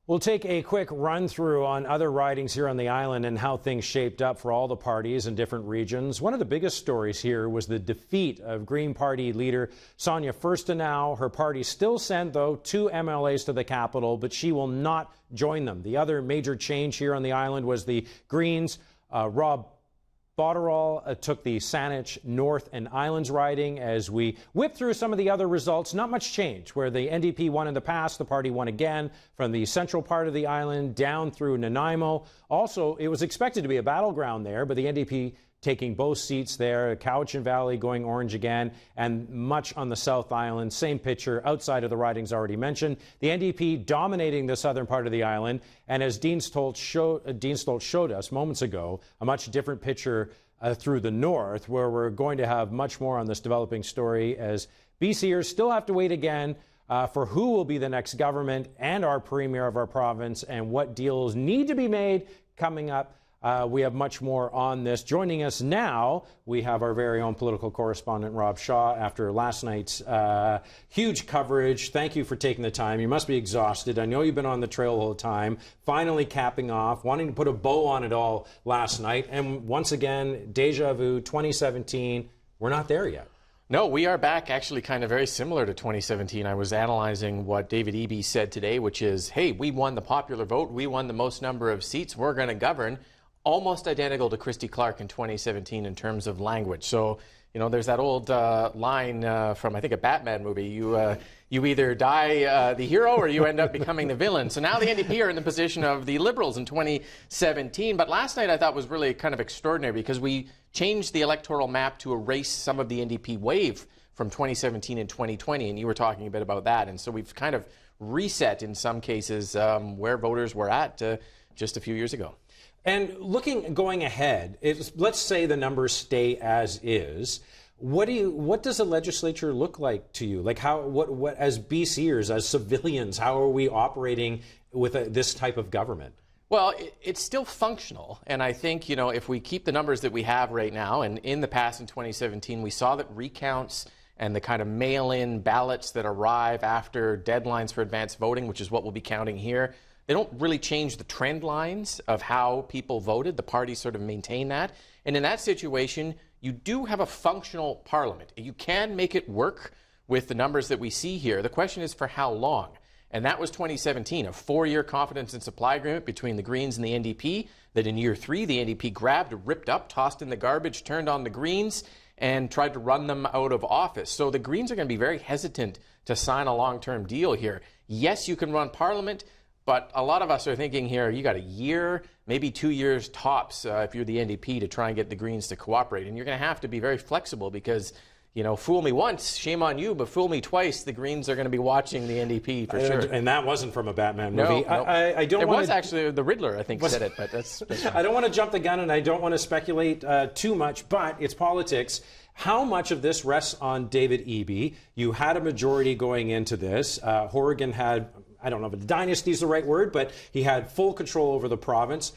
We'll take a quick run through on other ridings here on the island and how things shaped up for all the parties in different regions. One of the biggest stories here was the defeat of Green Party leader Sonia Furstenau. Her party still sent, though, 2 MLAs to the capital, but she will not join them. The other major change here on the island was the Greens' Rob Botterill took the Saanich North and Islands riding. As we whip through some of the other results, not much change. Where the NDP won in the past, the party won again from the central part of the island down through Nanaimo. Also, it was expected to be a battleground there, but the NDP taking both seats there, Cowichan Valley going orange again, and much on the South Island. Same picture outside of the ridings already mentioned. The NDP dominating the southern part of the island, and as Dean Stoltz showed us moments ago, a much different picture through the north, where we're going to have much more on this developing story as BCers still have to wait again for who will be the next government and our premier of our province and what deals need to be made coming up. We have much more on this. Joining us now, we have our very own political correspondent, Rob Shaw, after last night's huge coverage. Thank you for taking the time. You must be exhausted. I know you've been on the trail all the time, finally capping off, wanting to put a bow on it all last night. And once again, deja vu, 2017, we're not there yet. No, we are back actually kind of very similar to 2017. I was analyzing what David Eby said today, which is, hey, we won the popular vote. We won the most number of seats. We're going to govern. Almost identical to Christy Clark in 2017 in terms of language. So, you know, there's that old line from, I think, a Batman movie. You either die the hero or you end up becoming the villain. So now the NDP are in the position of the Liberals in 2017. But last night I thought was really kind of extraordinary because we changed the electoral map to erase some of the NDP wave from 2017 and 2020. And you were talking a bit about that. And so we've kind of reset in some cases where voters were at just a few years ago. And going ahead, let's say the numbers stay as is. What does the legislature look like to you? Like what as BCers, as civilians, how are we operating with this type of government? Well, it's still functional. And I think, you know, if we keep the numbers that we have right now, and in the past in 2017, we saw that recounts and the kind of mail-in ballots that arrive after deadlines for advanced voting, which is what we'll be counting here, they don't really change the trend lines of how people voted. The parties sort of maintain that. And in that situation, you do have a functional parliament. You can make it work with the numbers that we see here. The question is for how long? And that was 2017, a 4-year confidence and supply agreement between the Greens and the NDP that in year 3, the NDP grabbed, ripped up, tossed in the garbage, turned on the Greens, and tried to run them out of office. So the Greens are going to be very hesitant to sign a long-term deal here. Yes, you can run parliament, but a lot of us are thinking here, you got a year, maybe 2 years tops if you're the NDP to try and get the Greens to cooperate. And you're going to have to be very flexible because, you know, fool me once, shame on you, but fool me twice, the Greens are going to be watching the NDP for sure. And that wasn't from a Batman movie. No. I don't. It was actually the Riddler, I think, said it, but that's I don't want to jump the gun and I don't want to speculate too much, but it's politics. How much of this rests on David Eby? You had a majority going into this. Horgan had, I don't know if a dynasty is the right word, but he had full control over the province.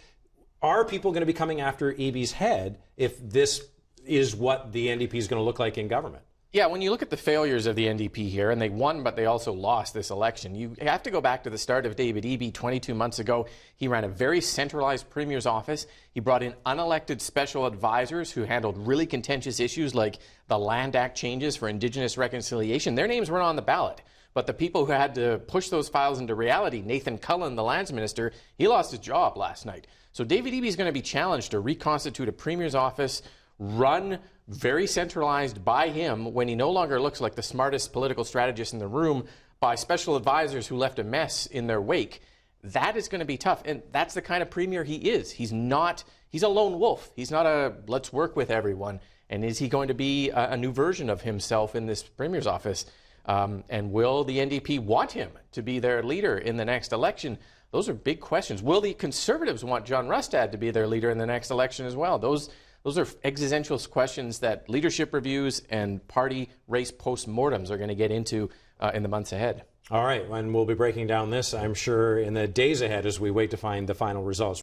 Are people going to be coming after Eby's head if this is what the NDP is going to look like in government? Yeah, when you look at the failures of the NDP here, and they won, but they also lost this election, you have to go back to the start of David Eby 22 months ago. He ran a very centralized premier's office. He brought in unelected special advisors who handled really contentious issues like the Land Act changes for Indigenous reconciliation. Their names weren't on the ballot. But the people who had to push those files into reality, Nathan Cullen, the lands minister, he lost his job last night. So David Eby is going to be challenged to reconstitute a premier's office, run very centralized by him when he no longer looks like the smartest political strategist in the room, by special advisors who left a mess in their wake. That is going to be tough. And that's the kind of premier he is. He's a lone wolf. He's not a let's work with everyone. And is he going to be a new version of himself in this premier's office? And will the NDP want him to be their leader in the next election? Those are big questions. Will the Conservatives want John Rustad to be their leader in the next election as well? Those are existential questions that leadership reviews and party race post-mortems are going to get into in the months ahead. All right, and we'll be breaking down this, I'm sure, in the days ahead as we wait to find the final results.